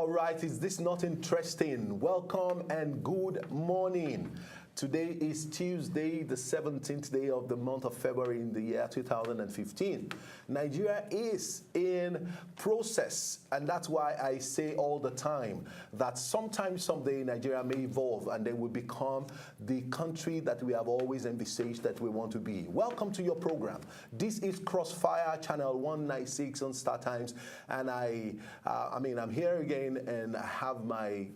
All right, is this not interesting? Welcome and good morning. Today is Tuesday, the 17th day of the month of February in the year 2015. Nigeria is in process, and that's why I say all the time that sometime, someday, Nigeria may evolve and then will become the country that we have always envisaged that we want to be. Welcome to your program. This is CROSSFIRE, channel 196 on Star Times, and I'm here again, and I have my,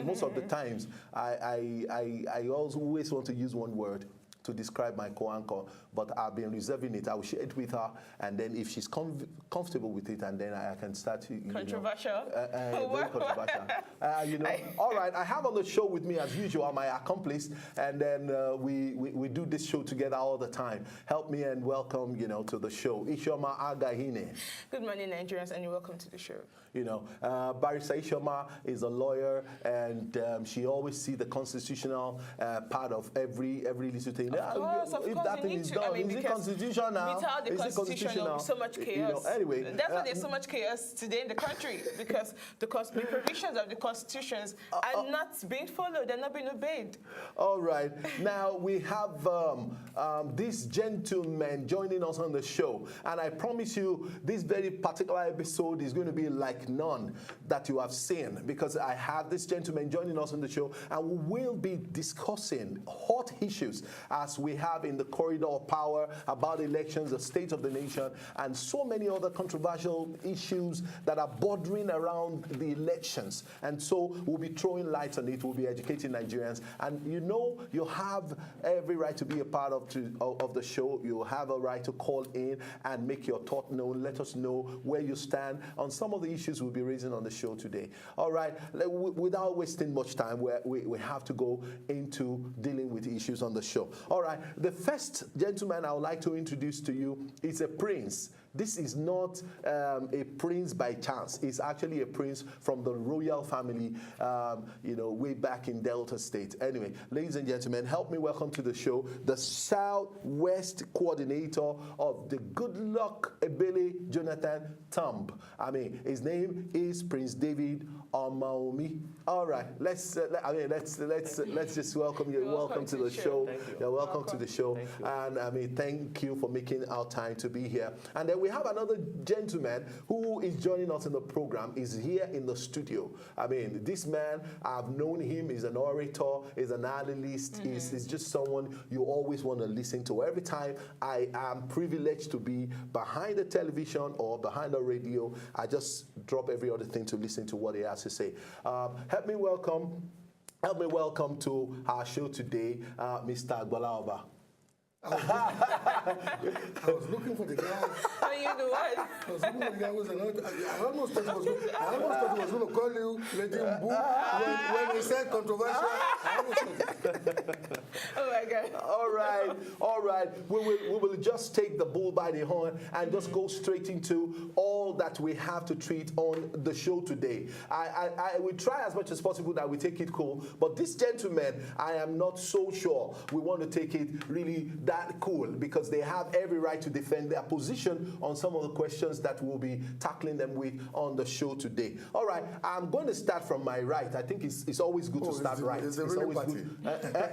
most of the times I always want to use one word to describe my co-anchor, but I've been reserving it. I will share it with her, and then if she's comfortable with it, and then I can start. Controversial. Very controversial. All right. I have on the show with me, as usual, my accomplice, and then we do this show together all the time. Help me and welcome, to the show, Ishioma Agha-Ineh. Good morning, Nigerians, and welcome to the show. Barrister Ishioma is a lawyer, and she always sees the constitutional part of every little thing. Of course, if that thing is done, is it constitutional? Without the constitution, there will be so much chaos. Anyway, that's why there's so much chaos today in the country, because the provisions of the constitutions are not being followed, they're not being obeyed. All right. Now we have this gentleman joining us on the show, and I promise you this very particular episode is going to be like none that you have seen, because I have this gentleman joining us on the show, and we will be discussing hot issues as we have in the corridor of power about elections, the state of the nation, and so many other controversial issues that are bordering around the elections. And so we'll be throwing light on it, we'll be educating Nigerians, and you have every right to be a part of the show. You have a right to call in and make your thought known. Let us know where you stand on some of the issues we'll be raising on the show today. All right, without wasting much time, we have to go into dealing with issues on the show. All right, the first gentleman I would like to introduce to you is a prince. This is not a prince by chance. It's actually a prince from the royal family, way back in Delta State. Anyway, ladies and gentlemen, help me welcome to the show the Southwest coordinator of the Good Luck Ebele Jonathan Thumb. His name is Prince David Omawumi. All right, let's just welcome you. Welcome to the show. You're welcome to the show. And thank you for making our time to be here. And then we have another gentleman who is joining us in the program. Is here in the studio. This man, I've known him. He's an orator. He's an analyst. He's just someone you always want to listen to. Every time I am privileged to be behind the television or behind the radio, I just drop every other thing to listen to what he has to say. Help me welcome to our show today, Mr. Gbola Oba. I was looking for the guy. Are you the one? I was looking for the guy who was another. I almost thought he was going to call you Legend Boo when he said controversial. Oh my God. All right. We will just take the bull by the horn and just go straight into all that we have to treat on the show today. I will try as much as possible that we take it cool, but this gentleman, I am not so sure we want to take it really that cool, because they have every right to defend their position on some of the questions that we'll be tackling them with on the show today. All right, I'm going to start from my right. I think it's always good to start right. It's the ruling party.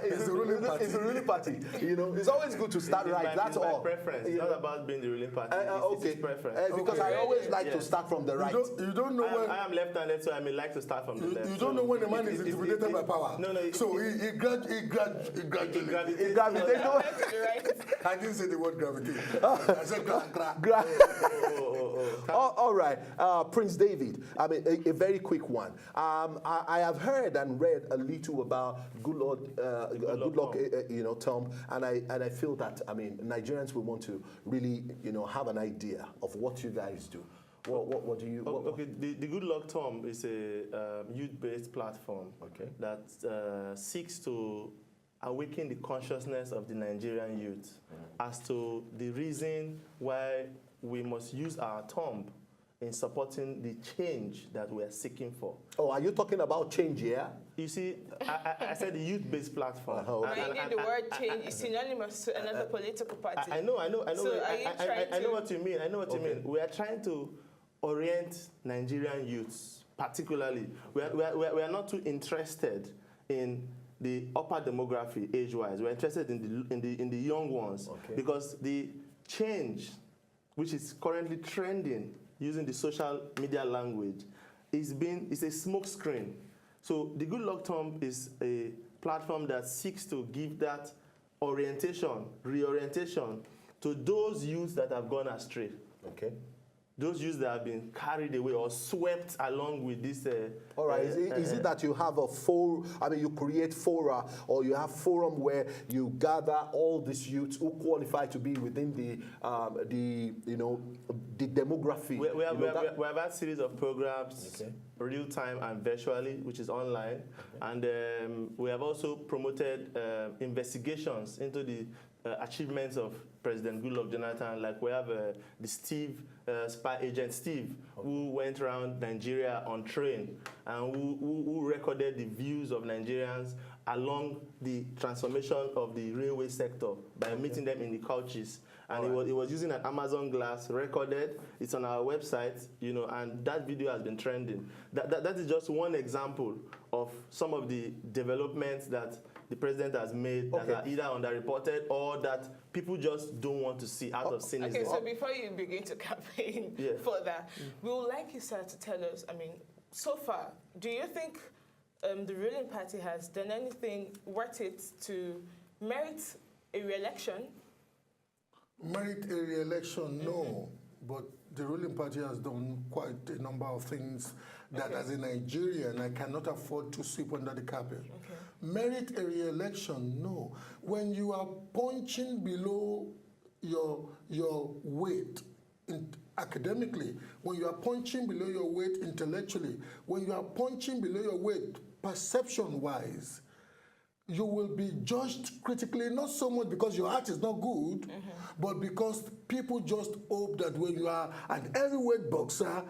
It's the ruling party. It's always good to start right. That's all. Preference. It's not about being the ruling party. Okay. It's preference. Because I always like to start from the right. You don't know when. I am left-handed, so I may like to start from the left. You don't know when a man is intimidated by power. No. So he gravitated. I didn't say the word gravity. I said All right, Prince David. A very quick one. I have heard and read a little about Good Luck, Tom, and I feel that Nigerians will want to really have an idea of what you guys do. What do you? Okay, the Good Luck Tom is a youth-based platform that seeks to awaken the consciousness of the Nigerian youth as to the reason why we must use our thumb in supporting the change that we are seeking for. Oh, are you talking about change here? You see, I said the youth-based platform. The word change is synonymous to another political party. I know. So I know what you mean. We are trying to orient Nigerian youths particularly, we are not too interested in the upper demography age-wise. We're interested in the young ones, because the change, which is currently trending using the social media language, is a smoke screen. So the Good Luck Thumb is a platform that seeks to give that reorientation to those youths that have gone astray. Okay. Those youths that have been carried away or swept along with this. All right. Is it that you have a forum? I mean, you create fora, or you have forum where you gather all these youths who qualify to be within the demography. We have had series of programs, real time and virtually, which is online, and we have also promoted investigations into the achievements of President Goodluck Jonathan. Like we have the spy agent Steve, who went around Nigeria on train and who recorded the views of Nigerians along the transformation of the railway sector by meeting them in the couches. And it was using an Amazon glass, recorded. It's on our website, and that video has been trending. That is just one example of some of the developments that the president has made that are either underreported or that people just don't want to see out of cynicism. Okay, so before you begin to campaign further, we would like you, sir, to tell us, so far, do you think the ruling party has done anything worth it to merit a re-election? Merit a re-election, no. But the ruling party has done quite a number of things that as a Nigerian, I cannot afford to sweep under the carpet. Merit a re-election, no. When you are punching below your weight academically, when you are punching below your weight intellectually, when you are punching below your weight perception-wise, you will be judged critically, not so much because your art is not good, but because people just hope that when you are an heavyweight boxer,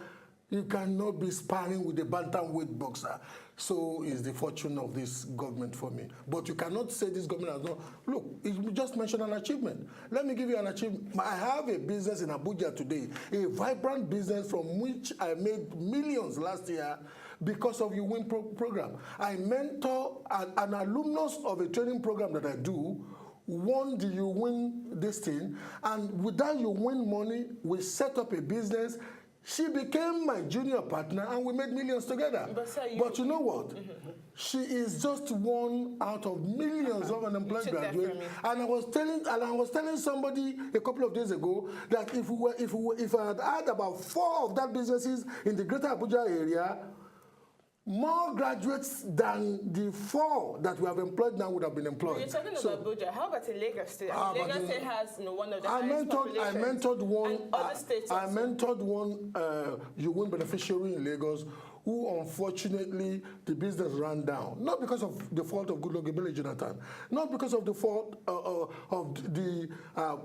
you cannot be sparring with a bantamweight boxer. So is the fortune of this government for me. But you cannot say this government has not. Look, you just mentioned an achievement. Let me give you an achievement. I have a business in Abuja today, a vibrant business from which I made millions last year because of your WIN program. I mentor an alumnus of a training program that I do, won the You Win this thing, and with that You Win money, we set up a business. She became my junior partner, and we made millions together. But you know what? She is just one out of millions of unemployed graduates. And I was telling somebody a couple of days ago that if I had about 4 of that businesses in the greater Abuja area, more graduates than the 4 that we have employed now would have been employed. You're talking about Abuja. How about in Lagos State? Lagos State has one of the highest populations. I mentored one. And other states I mentored one You Win beneficiary in Lagos, who unfortunately the business ran down. Not because of the fault of Goodluck Ebele Jonathan, not because of the fault of the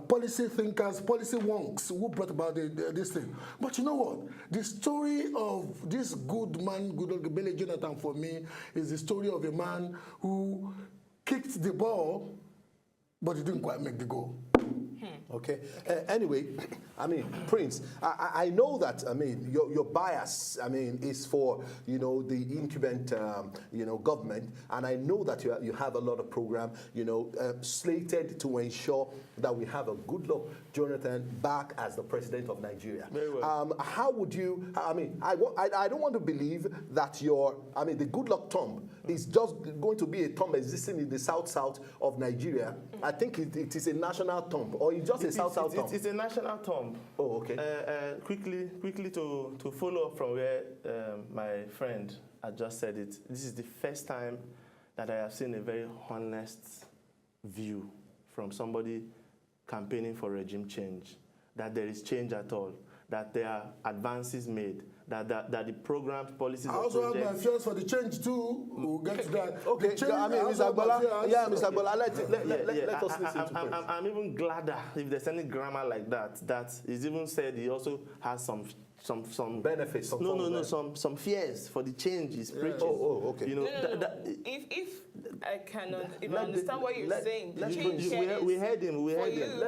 policy thinkers, policy wonks who brought about this thing. But you know what? The story of this good man, Goodluck Ebele Jonathan, for me, is the story of a man who kicked the ball, but he didn't quite make the goal. Okay. Anyway, Prince, I know that, your bias, is for, the incumbent, government, and I know that you have a lot of program, slated to ensure that we have a Goodluck Jonathan back as the president of Nigeria. Very well. How would you, I don't want to believe that the Goodluck thumb is just going to be a thumb existing in the south of Nigeria. I think it is a national thumb, or it's just a south thumb. It's a national thumb. Oh, okay. Quickly to follow up from where my friend had just said it, this is the first time that I have seen a very honest view from somebody campaigning for regime change, that there is change at all, that there are advances made, that the programs, policies, I also have my fears for the change too. We'll get to that. Okay, Mr. Gbola. Yeah, Mr. Gbola, let us listen to I'm even gladder if there's any grammar like that. That is even said he also has some some benefits. Some fears for the change he's preaching. Oh, okay. You know, if I cannot, if I understand what you're saying, the change we heard him. We heard him.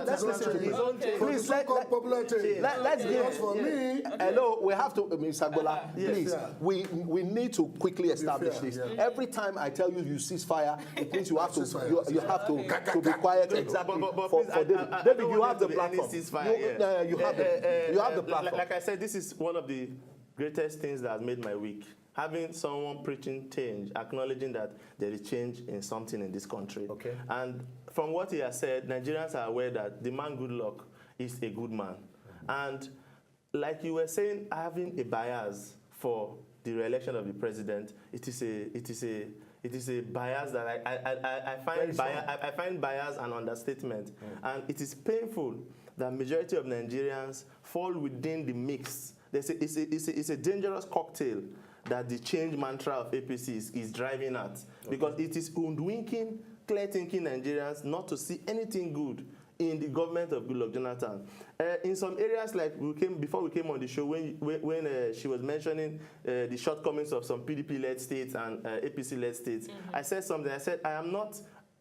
Let's listen to his own change. Please, let's give. For me. Hello, we have to, Mr. Gbola, please. We need to quickly establish this. Every time I tell you ceasefire, it means you have to you have to be quiet. Exactly. For David. David, you have the platform. You have the platform. Like I said, this is one of the greatest things that has made my week. Having someone preaching change, acknowledging that there is change in something in this country. Okay. And from what he has said, Nigerians are aware that the man Goodluck is a good man. And like you were saying, having a bias for the re-election of the president, it is a bias that I find bias an understatement. And it is painful that majority of Nigerians fall within the mix. It's a dangerous cocktail that the change mantra of APC is driving at. Because it is hoodwinking, clear-thinking Nigerians not to see anything good in the government of Goodluck Jonathan. In some areas, like before we came on the show, when she was mentioning the shortcomings of some PDP-led states and APC-led states, I said something. I said, I am not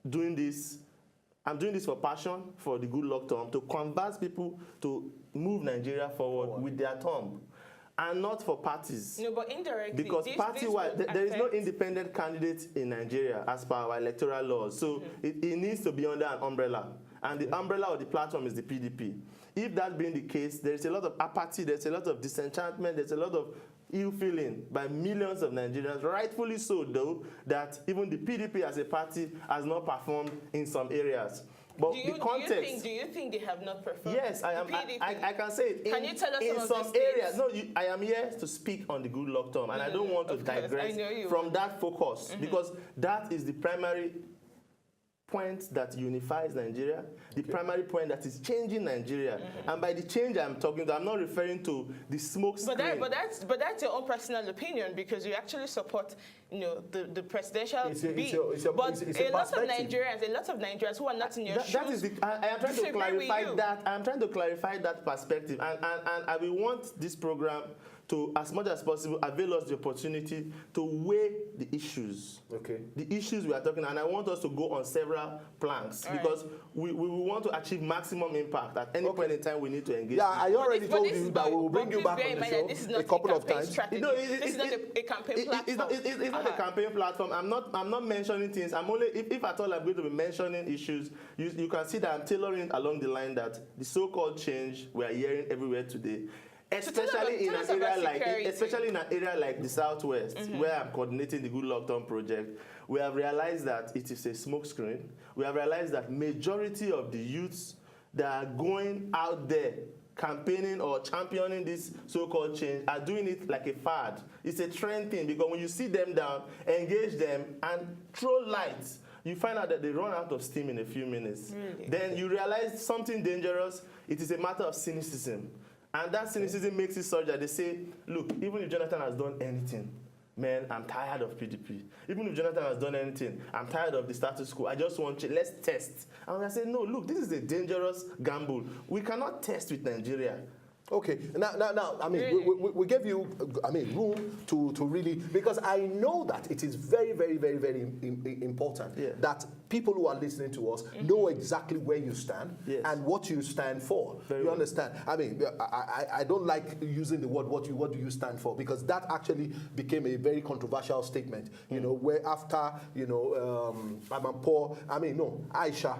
doing this. I'm doing this for passion, for the Goodluck term, to convince people to move Nigeria forward with their term, and not for parties. No, but indirectly. Because party-wise, there is no independent candidate in Nigeria as per our electoral laws. So it needs to be under an umbrella. And the umbrella of the platform is the PDP. If that being the case, there is a lot of apathy, there's a lot of disenchantment, there's a lot of ill feeling by millions of Nigerians, rightfully so though, that even the PDP as a party has not performed in some areas. But the context. Do you think they have not performed? Yes, I am. I can say it. Can you tell us in some areas? No, I am here to speak on the Goodluck term, and I don't want to digress from that focus because that is the primary point that unifies Nigeria, the primary point that is changing Nigeria. And by the change I'm talking to, I'm not referring to the smoke screen. But that's your own personal opinion because you actually support, the presidential beat. But a lot of Nigerians who are not in your shoes. I am trying to clarify that. I am trying to clarify that perspective, and I will want this program to, as much as possible, avail us the opportunity to weigh the issues. Okay. The issues we are talking, and I want us to go on several planks because we want to achieve maximum impact. At any point in time, we need to engage. Yeah, I already told you that we will bring you back on the show a couple of times. This is not a campaign platform. It's not a campaign platform. I'm not mentioning things. I'm only, if at all I'm going to be mentioning issues, you can see that I'm tailoring along the line that the so-called change we are hearing everywhere today, especially in an area like the Southwest, where I'm coordinating the Goodluck term project, we have realized that it is a smokescreen. We have realized that majority of the youths that are going out there campaigning or championing this so-called change are doing it like a fad. It's a trend thing because when you sit them down, engage them, and throw lights, you find out that they run out of steam in a few minutes. Really? Then you realize something dangerous. It is a matter of cynicism. And that cynicism makes it such that they say, look, even if Jonathan has done anything, man, I'm tired of PDP. Even if Jonathan has done anything, I'm tired of the status quo. I just want change. Let's test. And I say, no, look, this is a dangerous gamble. We cannot test with Nigeria. Okay, now, I mean, really? we gave you, room to really, because I know that it is very, very, very, very important that people who are listening to us know exactly where you stand and what you stand for. Very you understand? I mean, I don't like using the word what do you stand for, because that actually became a very controversial statement, where after, Aisha,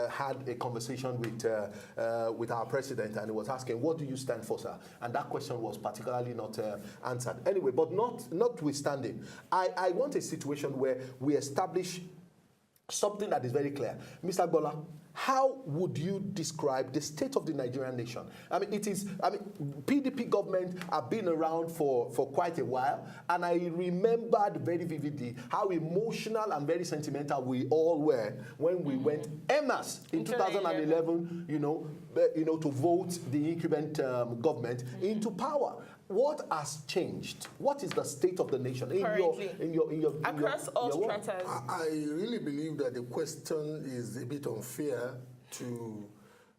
had a conversation with our president, and he was asking, what do you stand for, sir? And that question was particularly not answered. Anyway, but notwithstanding, I want a situation where we establish something that is very clear. Mr. Gbola, how would you describe the state of the Nigerian nation? PDP government have been around for quite a while, and I remembered very vividly how emotional and very sentimental we all were when we went en masse in 2011, to vote the incumbent government into power. What has changed? What is the state of the nation across all stratas? I really believe that the question is a bit unfair to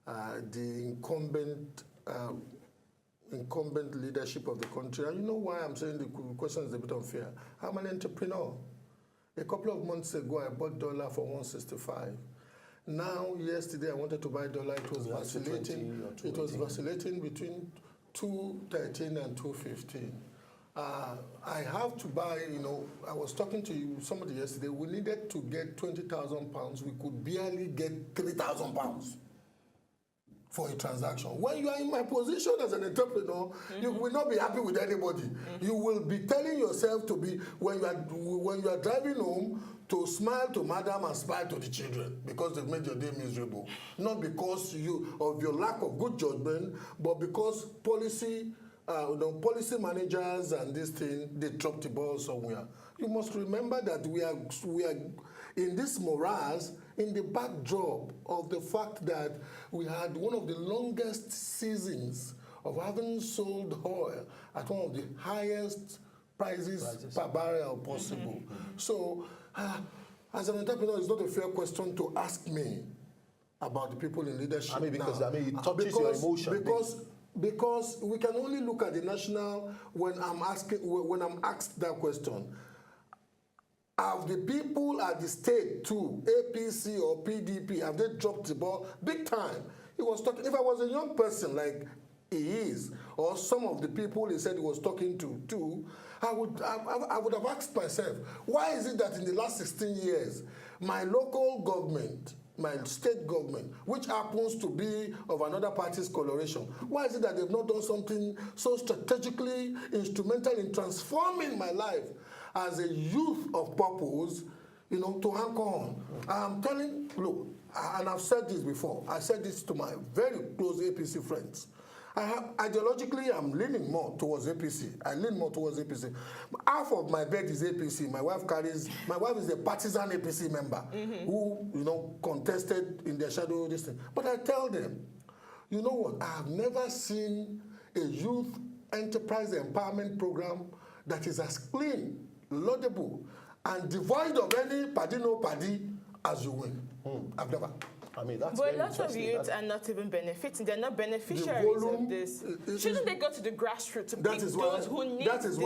the incumbent incumbent leadership of the country. And you know why I'm saying the question is a bit unfair. I'm an entrepreneur. A couple of months ago, I bought dollar for 165. Now, yesterday, I wanted to buy dollar. It was vacillating. It was vacillating between 213 and 215. I have to buy, you know, I was talking to somebody yesterday, we needed to get 20,000 pounds. We could barely get 3,000 pounds for a transaction. When you are in my position as an entrepreneur, you will not be happy with anybody. You will be telling yourself to be, when you are driving home, to smile to madam and smile to the children because they've made your day miserable. Not because of your lack of good judgment, but because policy managers and this thing, they dropped the ball somewhere. You must remember that we are in this morass in the backdrop of the fact that we had one of the longest seasons of having sold oil at one of the highest prices per barrel possible. So, as an entrepreneur, it's not a fair question to ask me about the people in leadership. I mean, because now. it touches your emotion. Because we can only look at the national when I'm asked that question. Have the people at the state too, APC or PDP, have they dropped the ball big time? He was talking. If I was a young person like he is, or some of the people he said he was talking to too, I would have asked myself, why is it that in the last 16 years, my local government, my state government, which happens to be of another party's coloration, why is it that they've not done something so strategically instrumental in transforming my life as a youth of purpose, you know, to anchor on? I'm telling, look, and I've said this before, I said this to my very close APC friends. Ideologically, I'm leaning more towards APC. I lean more towards APC. Half of my bed is APC. My wife is a partisan APC member who, you know, contested in their shadow this thing. But I tell them, you know what? I have never seen a youth enterprise empowerment program that is as clean, laudable, and devoid of any no party as you win. I've never. I mean, that's but a lot of youth are not even benefiting. They're not beneficiaries of this. Shouldn't they go to the grassroots to pick those who need this?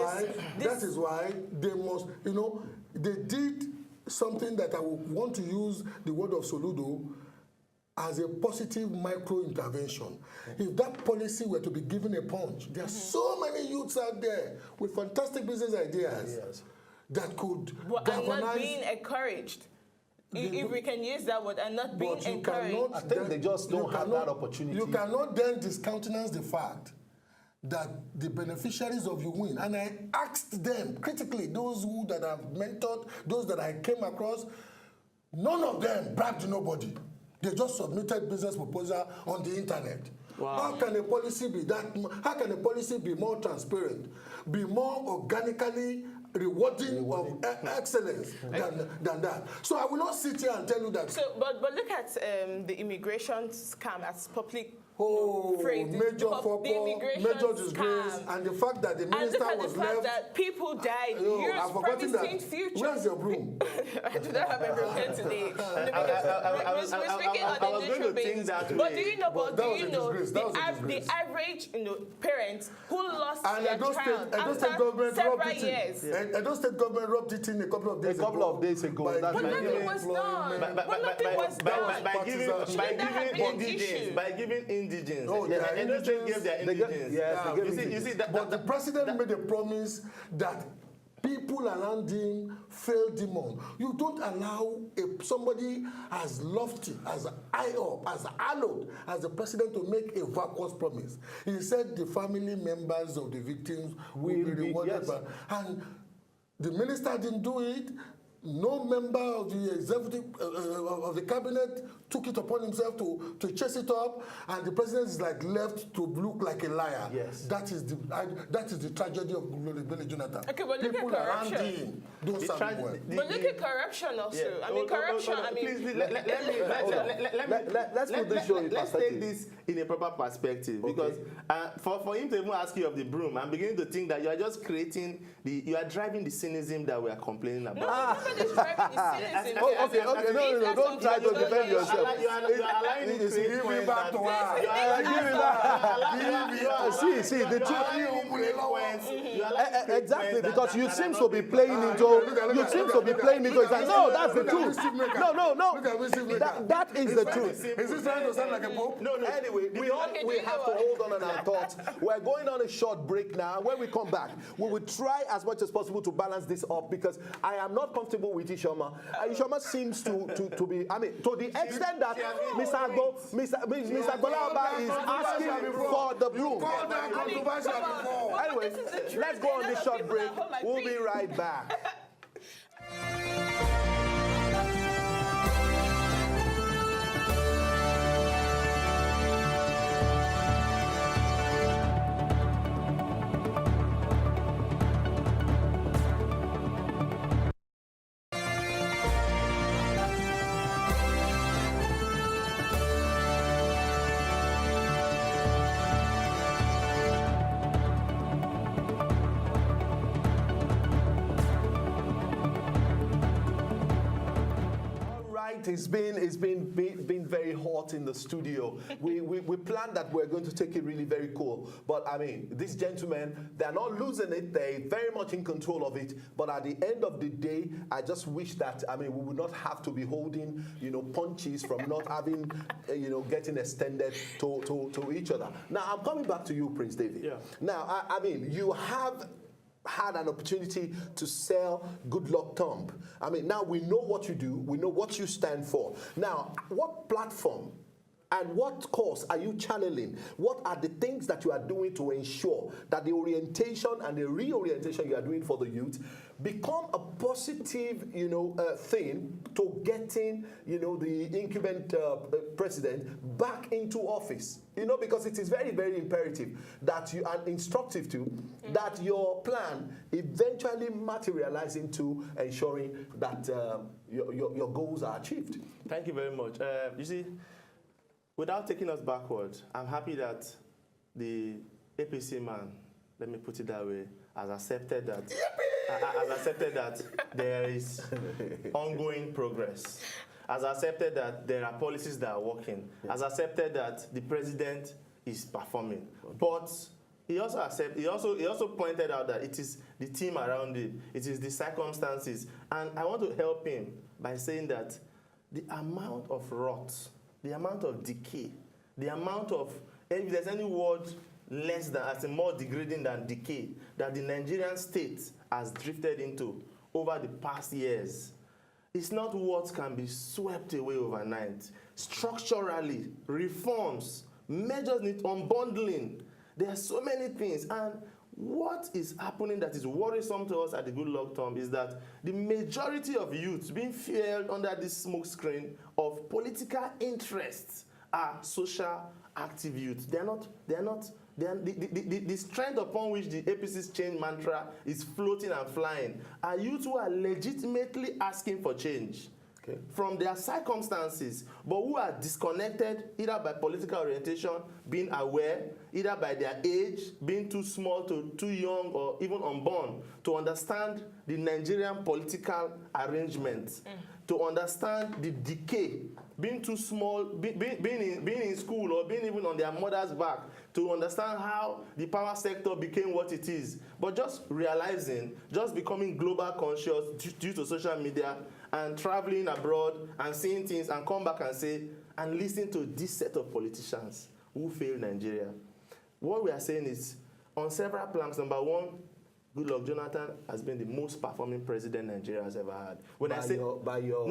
That is why they must, you know, they did something that I would want to use the word of Soludo as a positive micro-intervention. If that policy were to be given a punch, there are so many youths out there with fantastic business ideas that could galvanize. And not being encouraged. If we can use that word, and not being encouraged. I think they just don't have that opportunity. You cannot then discountenance the fact that the beneficiaries of your win, and I asked them critically, those that I've mentored, those that I came across, none of them bragged nobody. They just submitted business proposal on the internet. Wow. How can a policy be how can a policy be more transparent, be more organically rewarding of excellence than that? So I will not sit here and tell you that. So, but look at the immigration scam as public. Major disgrace, and the fact that the minister was left. And the fact that people died. I've forgotten that. Future. Where's your broom? I do not have a broom here today. We're speaking on the neutral basis. But do you know? The average, parent who lost their child after several years. Edo State government rubbed it in a couple of days ago. But nothing was done. By giving indigents. Oh, they gave their indigents. You see, but the president made a promise that people around him failed him on. You don't allow somebody as lofty, as high up, as hallowed as the president to make a vacuous promise. He said the family members of the victims will be rewarded. And the minister didn't do it. No member of the executive of the cabinet took it upon himself to chase it up, and the president is left to look like a liar. Yes, that is the tragedy of Gbola Jonathan. Okay, but people look at corruption. Around him don't stand well. But look at corruption also. Yeah. I mean, corruption. Let's take this in a proper perspective, because for him to even ask you of the broom, I'm beginning to think that you are just creating you are driving the cynism that we are complaining about. Okay, no, don't try to defend yourself. You are allowing it to give me back to her. You see, the truth. Exactly, that- because that- you that seem are to not be being- playing into. You seem to be playing into. It's like, no, that's the Look at truth. this maker. No. Look at this maker. That is the truth. Is he trying to sound like a pope? No. Anyway, we have to hold on our thoughts. We're going on a short break now. When we come back, we will try as much as possible to balance this up because I am not comfortable with Ishioma. Ishioma seems to be, I mean, to the extent that Mr. Gbola Oba is asking for the broom. Call that controversial before. Anyway, let's go on this short break. We'll be right back. It's been very hot in the studio. We planned that we're going to take it really very cool. But I mean, these gentlemen, they're not losing it. They're very much in control of it. But at the end of the day, I just wish that, I mean, we would not have to be holding, punches from not having, getting extended to each other. Now, I'm coming back to you, Prince David. Yeah. Now, I mean, you have had an opportunity to sell Good Luck Thumb. I mean, now we know what you do, we know what you stand for. Now, what platform and what cause are you channeling? What are the things that you are doing to ensure that the orientation and the reorientation you are doing for the youth become a positive, thing to getting, the incumbent president back into office? Because it is very, very imperative that you are instructive to, that your plan eventually materialize into ensuring that your goals are achieved. Thank you very much. You see, without taking us backwards, I'm happy that the APC man, let me put it that way, has accepted that there is ongoing progress, has accepted that there are policies that are working, has accepted that the president is performing. But he also pointed out that it is the team around it, it is the circumstances. And I want to help him by saying that the amount of rot, the amount of decay, the amount of, if there's any word less than, as in more degrading than decay, that the Nigerian state has drifted into over the past years, it's not what can be swept away overnight. Structurally, reforms, measures need unbundling. There are so many things. And what is happening that is worrisome to us at the Good Luck Thumb is that the majority of youths being fueled under this smoke screen of political interests are social active youths. The strength upon which the APC's change mantra is floating and flying are youths who are legitimately asking for change from their circumstances, but who are disconnected either by political orientation, being aware, either by their age, being too small, too young, or even unborn, to understand the Nigerian political arrangement, to understand the decay, being too small, being in school, or being even on their mother's back, to understand how the power sector became what it is. But just realizing, just becoming global conscious due to social media, and traveling abroad and seeing things and come back and say, and listen to this set of politicians who failed Nigeria. What we are saying is, on several planks, number one, Goodluck Jonathan has been the most performing president Nigeria has ever had. That's by your own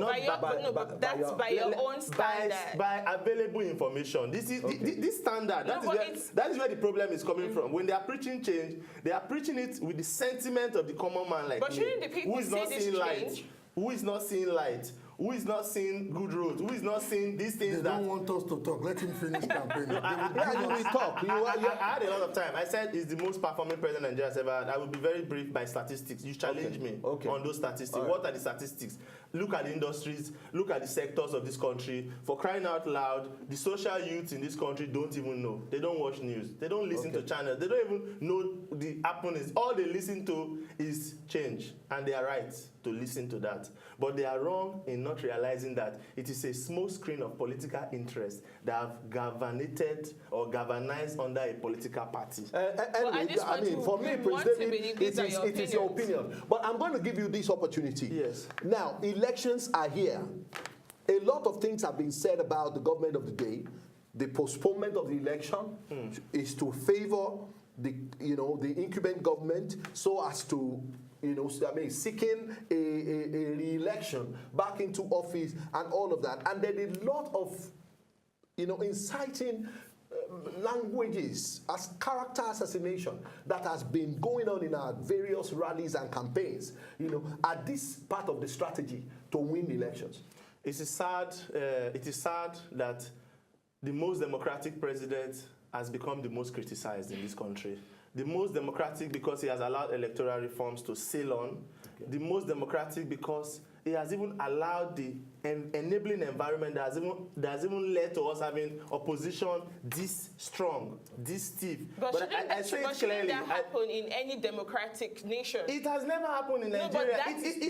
standard. By available information. This is this standard. That is where the problem is coming from. When they are preaching change, they are preaching it with the sentiment of the common man like but me, shouldn't the people who is not seeing light, who is not seeing light, who is not seeing good roads, who is not seeing these things they don't want us to talk. Let him finish campaigning. You will talk. I had a lot of time. I said it's the most performing president Nigeria has ever had. I will be very brief by statistics. You challenge me on those statistics. Right. What are the statistics? Look at the industries, look at the sectors of this country. For crying out loud, the social youth in this country don't even know. They don't watch news. They don't listen to channels. They don't even know the happenings. All they listen to is change, and they are right. to listen to that. But they are wrong in not realizing that it is a small screen of political interests that have galvanized or galvanized under a political party. Anyway, I mean, for me, President, it is your opinion. But I'm going to give you this opportunity. Yes. Now, elections are here. A lot of things have been said about the government of the day. The postponement of the election is to favor the incumbent government so as to seeking a re-election back into office and all of that. And then a lot of inciting languages as character assassination that has been going on in our various rallies and campaigns, are this part of the strategy to win elections? It is sad that the most democratic president has become the most criticized in this country. The most democratic because he has allowed electoral reforms to sail on. Okay. The most democratic because he has even allowed the enabling environment that has even led to us having opposition this strong, this stiff. But shouldn't that happen in any democratic nation? It has never happened in Nigeria.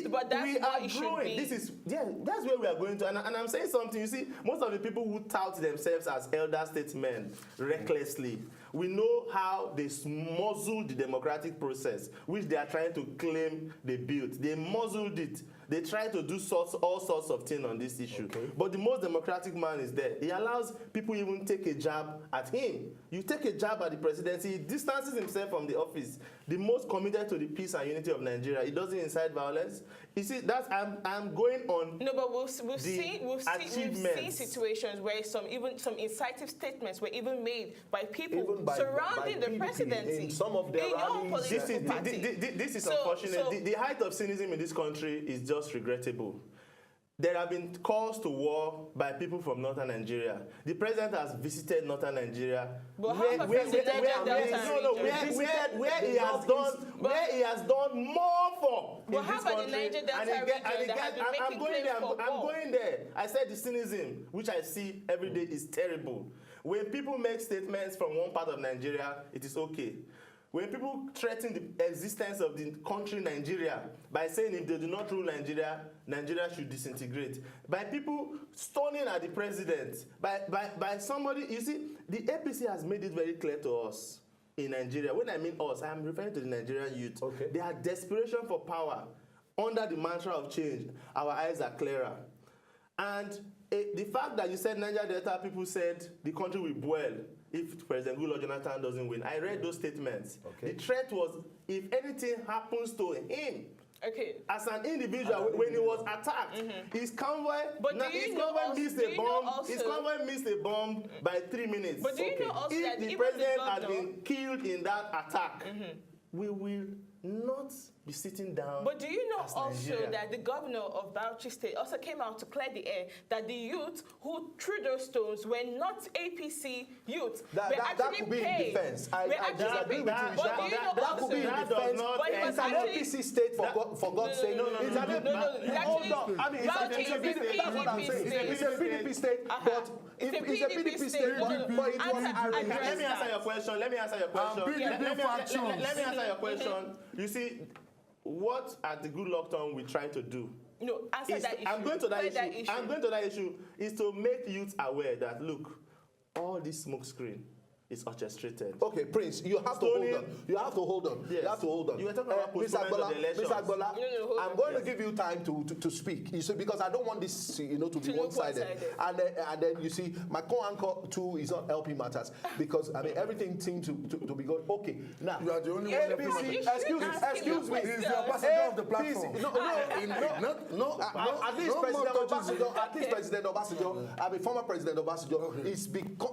But that's we are growing. That's where we are going to. And I'm saying something. You see, most of the people who tout themselves as elder statesmen recklessly, we know how they muzzled the democratic process, which they are trying to claim they built. They muzzled it. They try to do all sorts of things on this issue. Okay. But the most democratic man is there. He allows people even take a jab at him. You take a jab at the presidency, he distances himself from the office. The most committed to the peace and unity of Nigeria. He doesn't incite violence. You see, I'm going on. No, but we've seen situations where some incisive statements were even made by people surrounding the presidency. In some of their rallies. This is unfortunate. The height of cynicism in this country is just regrettable. There have been calls to war by people from northern Nigeria. The president has visited northern Nigeria. But where he has done more for in this country. I'm going there. I said the cynicism, which I see every day, is terrible. When people make statements from one part of Nigeria, it is okay. When people threaten the existence of the country Nigeria by saying if they do not rule Nigeria, Nigeria should disintegrate. By people stoning at the president, by somebody, you see, the APC has made it very clear to us in Nigeria. When I mean us, I am referring to the Nigerian youth. Okay. Their desperation for power under the mantra of change, our eyes are clearer. And the fact that you said Niger Delta people said the country will boil if President Gbola Jonathan doesn't win. I read those statements. Okay. The threat was if anything happens to him, as an individual, when he was attacked, his convoy missed a bomb by 3 minutes. But do you know also if the president had been killed in that attack, we will not be sitting down. But do you know also that the governor of Bauchi State also came out to clear the air that the youth who threw those stones were not APC youth. That could be in defense. I disagree with you. That could be in defense. It's an APC state for God's sake. No. Hold on. I mean, that's what I'm saying. It's a PDP state, but it's a PDP state, but it was arranged. Let me answer your question. You see, what at the good luck time we try to do? No, answer that issue. I'm going to that issue is to make youth aware that look, all this smoke screen is orchestrated. Okay, Prince, you have to hold on. You have to hold on. Yes. You have to hold on. You were talking about postponement of the elections. Mr. Gbola, I'm going to give you time to speak. You see, because I don't want this, to be one-sided. And then you see, my co-anchor too is not helping matters because I mean everything seems to be going okay. Now, you are the only one. Excuse me. He's the ambassador of the platform. At least President Obasanjo, I mean former President Obasanjo, is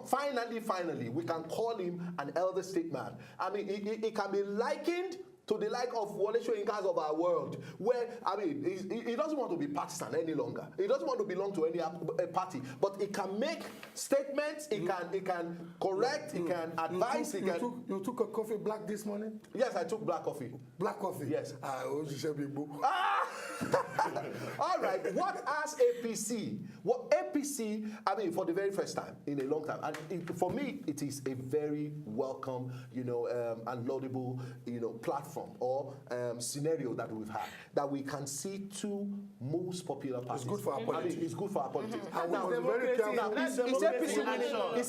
finally we can call him an elder statesman. I mean, he can be likened to the like of Wole Soyinka's of our world, where, I mean, he doesn't want to be partisan any longer. He doesn't want to belong to any party, but he can make statements, he can correct, he can advise, You took a coffee black this morning? Yes, I took black coffee. Black coffee? Yes. All right, what has APC? What APC, I mean, for the very first time in a long time, and for me, it is a very welcome, and laudable, platform platform or scenario that we've had, that we can see two most popular parties. It's good for our politics. It's good for our politics. And Now, we must be very careful. now, is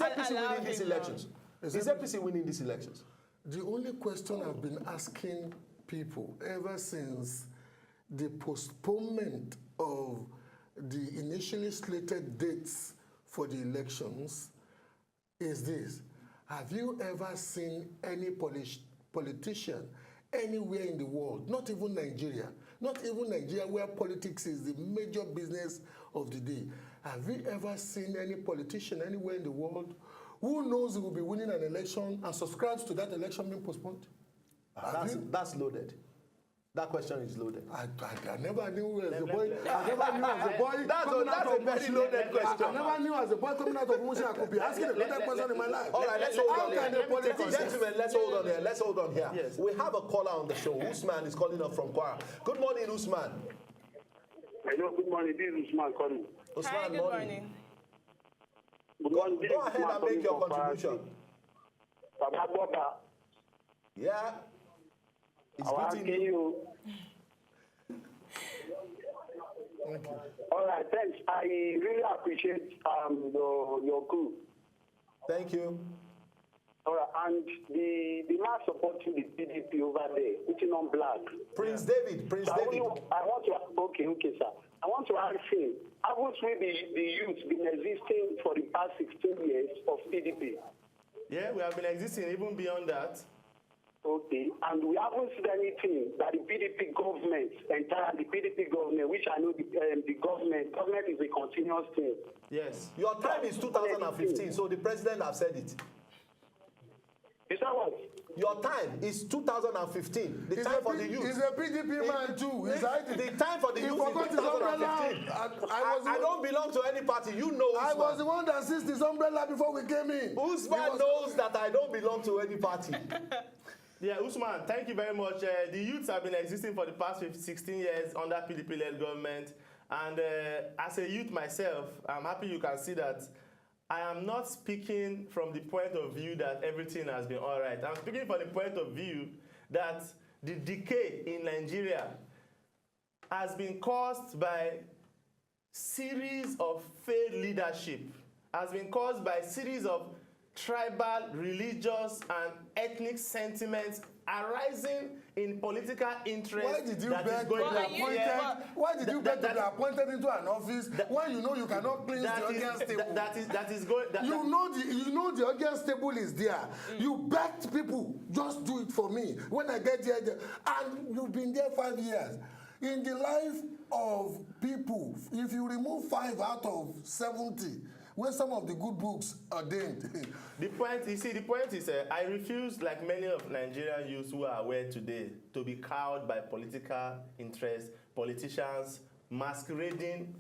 APC winning these elections? Is Is APC winning these elections? The only question I've been asking people ever since the postponement of the initially slated dates for the elections is this: have you ever seen any politician anywhere in the world, not even Nigeria, where politics is the major business of the day, have you ever seen any politician anywhere in the world who knows he will be winning an election and subscribes to that election being postponed? That's loaded. That question is loaded. I never knew as a boy. I never knew as a boy. That's a very loaded question. I never knew as a boy coming out of Mushi I could be asking a loaded question in my life. All right, let's hold on How can here. the politicians? Gentlemen, let's hold on here. Let's hold on here. Yes. We have a caller on the show. Usman is calling up from Kwara. Good morning, Usman. Hello, good morning. This is Usman calling. Usman, Hi, good morning. Good morning. This Go is ahead Usman and make your calling from contribution. Baba, Yeah. It's I'm beating asking you. you. All right, thanks. I really appreciate your crew. Thank you. All right, and the man supporting the PDP over there, putting on black. Prince David. So I want to, okay, sir. I want to ask him, haven't we, the youth, been existing for the past 16 years of PDP? Yeah, we have been existing even beyond that. Okay, and we haven't seen anything that the PDP government, the PDP government, which I know the government is a continuous thing. Yes. Your time is 2015, so the president has said it. Is that what? Your time is 2015. The time for the youth. He's a PDP man too. The time for the youth is forgot his umbrella. 2015. I don't belong to any party. You know, Usman. I was the one that seized his umbrella before we came in. Usman knows that I don't belong to any party. Yeah, Usman, thank you very much. The youths have been existing for the past 16 years under PDP-led government. And as a youth myself, I'm happy you can see that I am not speaking from the point of view that everything has been all right. I'm speaking from the point of view that the decay in Nigeria has been caused by series of failed leadership, has been caused by a series of tribal, religious, and ethnic sentiments arising in political interest. Why did you that beg is to going be to appointed? Why did you beg to be appointed into an office when you know you cannot cleanse the audience table? You know the audience table is there. You begged people, just do it for me. When I get there, and you've been there 5 years. In the life of people, if you remove 5 out of 70, where some of the good books are named. The point is, I refuse, like many of Nigerian youths who are aware today, to be cowed by political interests, politicians masquerading.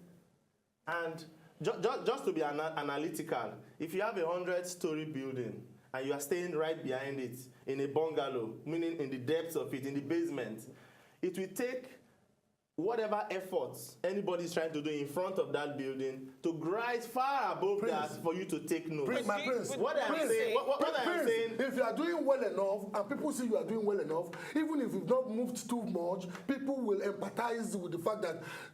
And just to be analytical, if you have a 100-story building and you are staying right behind it in a bungalow, meaning in the depths of it, in the basement, it will take whatever efforts anybody is trying to do in front of that building to rise far above that for you to take note. My prince, what I am saying, if you are doing well enough and people see you are doing well enough, even if you've not moved too much, people will empathize with the fact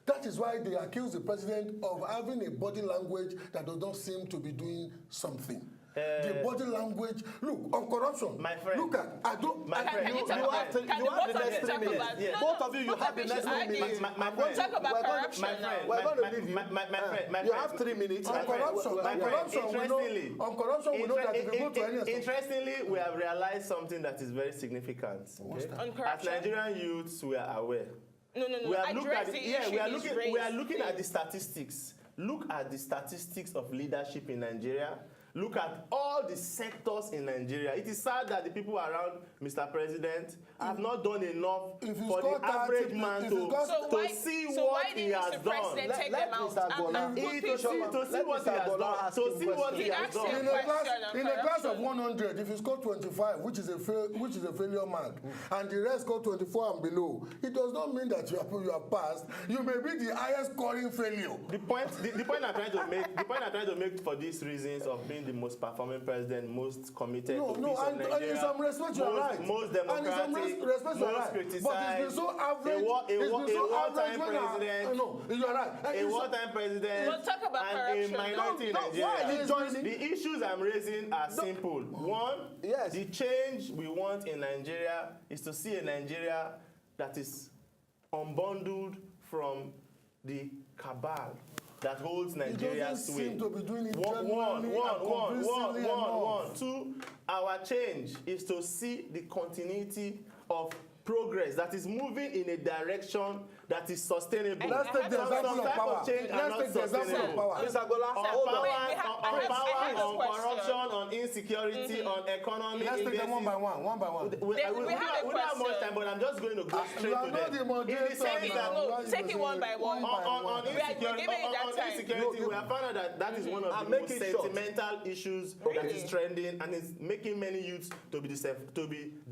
that is why they accuse the president of having a body language that does not seem to be doing something. The body language. Look, on corruption. My friend. Look at. I don't. My friend. You have the next 3 minutes. Yes. Both of you have the next 3 minutes. My friend. Talk about corruption now. We're going to leave you. You have 3 minutes. On corruption, we know that if you go to any. Interestingly, we have realized something that is very significant. Okay? On corruption. As Nigerian youths, we are aware. No. We are looking raised. at the statistics. Look at the statistics of leadership in Nigeria. Look at all the sectors in Nigeria. It is sad that the people around Mr. President have not done enough for the average man to see what he has done. Let Mr. Gbola To see what he has done. In a class of 100, if you score 25, which is a failure mark, and the rest score 24 and below, it does not mean that you have passed. You may be the highest scoring failure. The point I'm trying to make for these reasons of being the most performing president, most committed No, to no, peace of and Nigeria, in some respect you're right. most And in some democratic, respect you're most right. criticized. But it's been so average. A wartime president. No, you're right. A wartime president. We'll talk about and corruption. a minority in Why are Nigeria. you joining? The issues I'm raising are simple. One, Yes. the change we want in Nigeria is to see a Nigeria that is unbundled from the cabal that holds Nigeria's doesn't sway. seem to be doing it One. genuinely and convincingly enough. Two, our change is to see the continuity of progress that is moving in a direction that is sustainable. Let's take the example of power. Let's take the example of power. Mr. Gbola, On hold on. power, on corruption, on insecurity, on economy. Let's take them one by one. We don't have much time, but I'm just going to go straight You are to not the them. moderator. In the sense that No, take it one by one. on We're giving you that time. insecurity, we have found out that is one of the make most it short. sentimental issues that is trending and is making many youths to be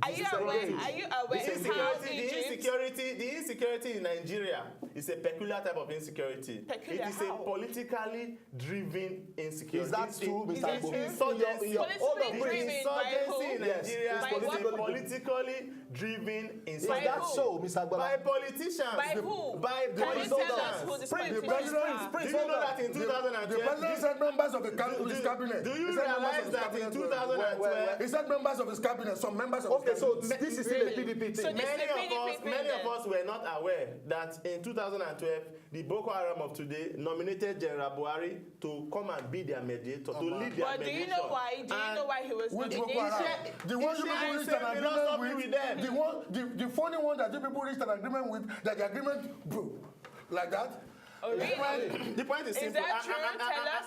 Are you aware? Are you aware of how the insecurity in Nigeria is a peculiar type of insecurity. Peculiar It is a how? politically driven insecurity. Is that true, Mr. that Agbo? true? Insurgency. Politically driven by Insurgency in who? Nigeria By is a what? politically driven Is insurgency. that so, Mr. By Gbola? politicians. By who? By Can you tell us politicians. who the president- politicians are? Do you know that in The 2012? president said members of his cabinet. Do He you said members realize of his that in cabinet. 2012? He said members of his cabinet, some members of Okay, his so cabinet. this is still a PDP So thing. this- Many of us were not aware that in 2012, the Boko Haram of today nominated General Buhari to come and be their mediator, to lead their But do mediation. you know why? Do you know why he was Which nominated? Boko Haram? The one you people reached an agreement with, the funny one that you people reached an agreement with, that the agreement blew. Like that? Oh, really? The point is simple. that true? Tell us.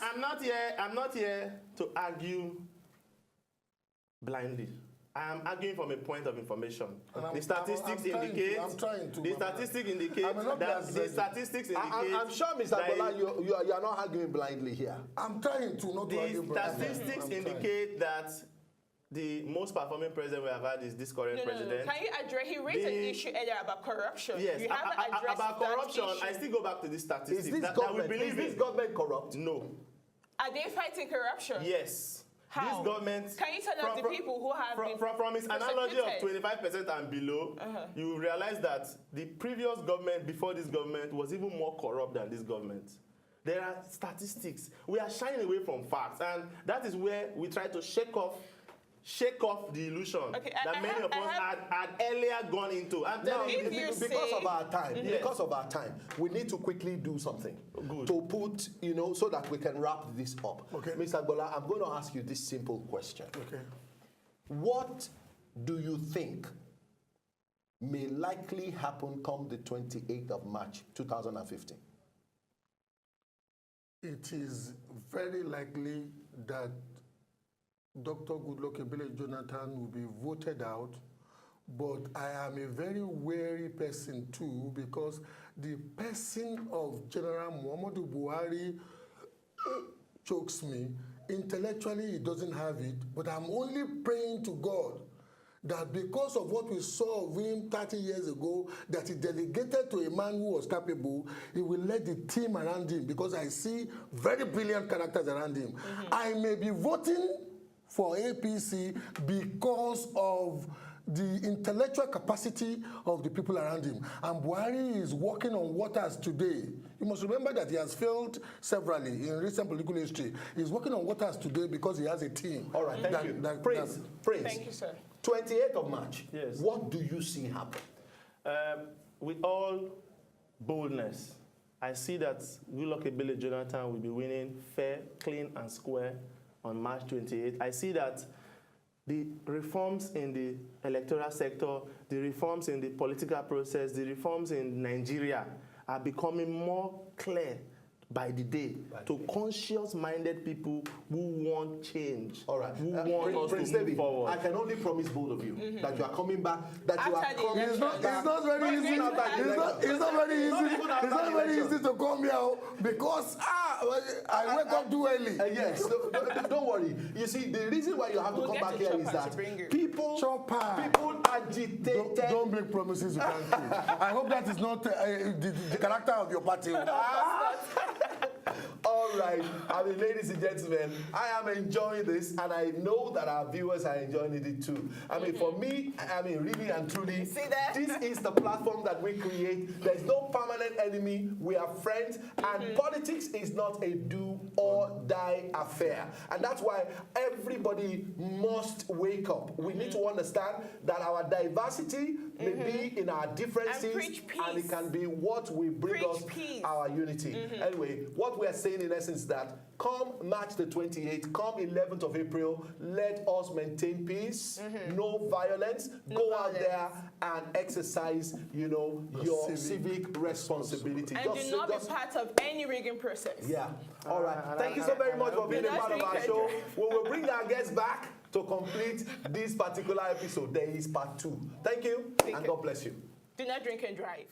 I'm not here to argue blindly. I am arguing from a point of information. The statistics indicate. I'm trying to. The statistics indicate I may not be that as the ready. statistics indicate. I'm sure, Mr. that Gbola, you are not arguing blindly here. I'm trying to not to argue. the brother. statistics I'm trying. indicate that the most performing president we have had is this current No. president. Can you address? He raised an issue earlier about corruption. Yes, You haven't addressed about that corruption, issue. I still go back to the statistics Is this that we government, believe is this in. government corrupt? No. Are they fighting corruption? Yes. How? This government. Can you tell us the people who have been from its analogy of prosecuted? 25% and below, you will realize that the previous government before this government was even more corrupt than this government. There are statistics. We are shying away from facts, and that is where we try to shake off the illusion that many of us had earlier gone into. And Now, If you because say- of our time, Yes. because of our time, we need to quickly do something Good. to put, so that we can wrap this up. Okay. Mr. Gbola, I'm going to ask you this simple question. Okay. What do you think may likely happen come the 28th of March, 2015? It is very likely that Dr. Goodluck Ebele Jonathan will be voted out, but I am a very wary person too, because the person of General Muhammadu Buhari chokes me. Intellectually, he doesn't have it, but I'm only praying to God that because of what we saw of him 30 years ago, that he delegated to a man who was capable, he will let the team around him, because I see very brilliant characters around him. I may be voting for APC because of the intellectual capacity of the people around him. And Buhari is walking on waters today. You must remember that he has failed severally in recent political history. He's walking on waters today because he has a team. All right, thank you. Prince, Thank you, sir. 28th of March, Yes. what do you see happen? With all boldness, I see that Goodluck Ebele Jonathan will be winning fair, clean, and square on March 28th. I see that the reforms in the electoral sector, the reforms in the political process, the reforms in Nigeria are becoming more clear by the day to conscious-minded people who want change, All right. who want Prince us to move David, forward. I can only promise both of you that you are coming back, that you are After the coming election. back. It's not very easy. It's not very easy. It's not very easy to come here because I wake up too early. Yes, don't worry. You see, the reason why you have to We'll come get back to here is Chopper to that bring you. people agitated. Don't make promises you can't keep. I hope that is not the character of your party. All All right. I mean, ladies and gentlemen, I am enjoying this, and I know that our viewers are enjoying it too. I mean, for me, I mean, really and truly, See that? this is the platform that we create. There's no permanent enemy. We are friends, and politics is not a do or die affair. And that's why everybody must wake up. We need to understand that our diversity may be in our differences, and it can be what will bring us our unity. Anyway, what we are saying in essence is that come March the 28th, come 11th of April, let us maintain peace, no violence, go out there and exercise, you know, your civic responsibility. And do not be part of any rigging process. Yeah. All right. Thank you so very much for being a part of our show. We will bring our guests back to complete this particular episode. There is part 2. Thank you, and God bless you. Do not drink and drive.